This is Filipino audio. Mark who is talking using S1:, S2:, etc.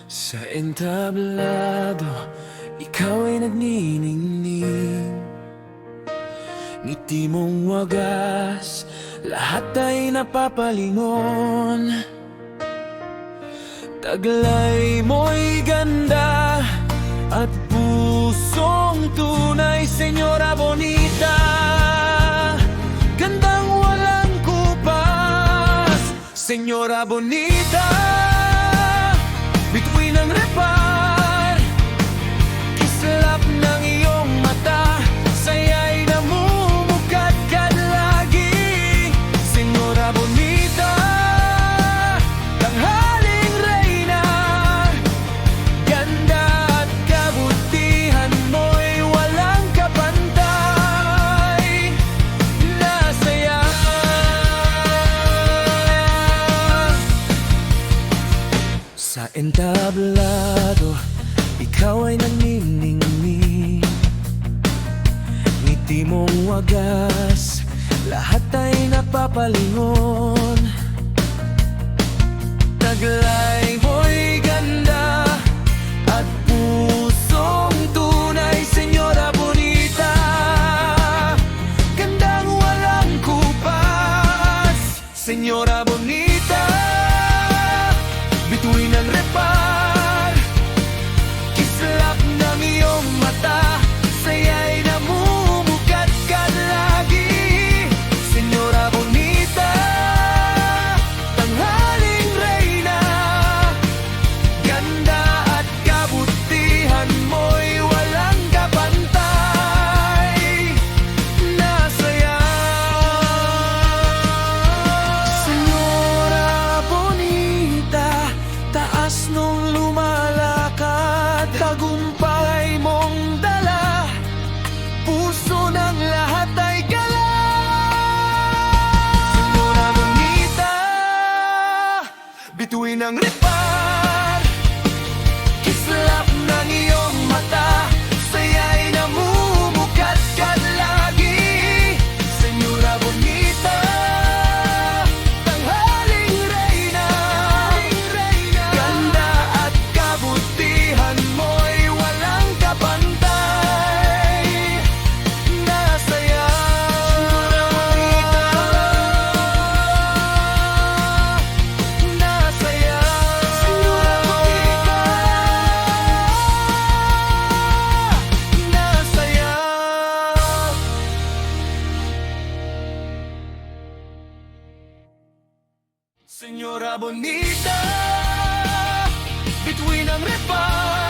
S1: Sa entablado, ikaw ay nagniningning. Ngiti mong wagas, lahat ay napapalingon. Taglay mo'y ganda at pusong tunay, Senyora Bonita. Gandang walang kupas, Senyora Bonita. Bituin ang repar, kislap ng iyong mata, saya'y namumukadkad lagi, Senyora Bonita. Tanghaling reyna, ganda at kabutihan mo'y walang kapantay. Nasaya sa entablado, ikaw ay nagniningning. Ngiti mong wagas, lahat ay napapalingon. Taglay mo'y ganda at pusong tunay, Senyora Bonita. Gandang walang kupas, Senyora Bonita. Bituin ang repar, kislap ng iyong mata, saya'y namumukadkad lagi, Senyora Bonita. Tanghaling reyna, ganda at kabutihan mo'y walang kapantay. Nasaya Senyora Bonita, taas nung lumalakad, tagumpay mong dala, puso ng lahat ay galak. Senyora Bonita, bituin ang repar, kislap ng iyong mata, saya'y namumukadkad lagi, Senyora Bonita. Tanghaling reyna, ganda at kabutihan mo'y walang kapantay. Nasaya Nasaya Senyora Bonita. Nasaya Senyora Bonita, bituin ang repar,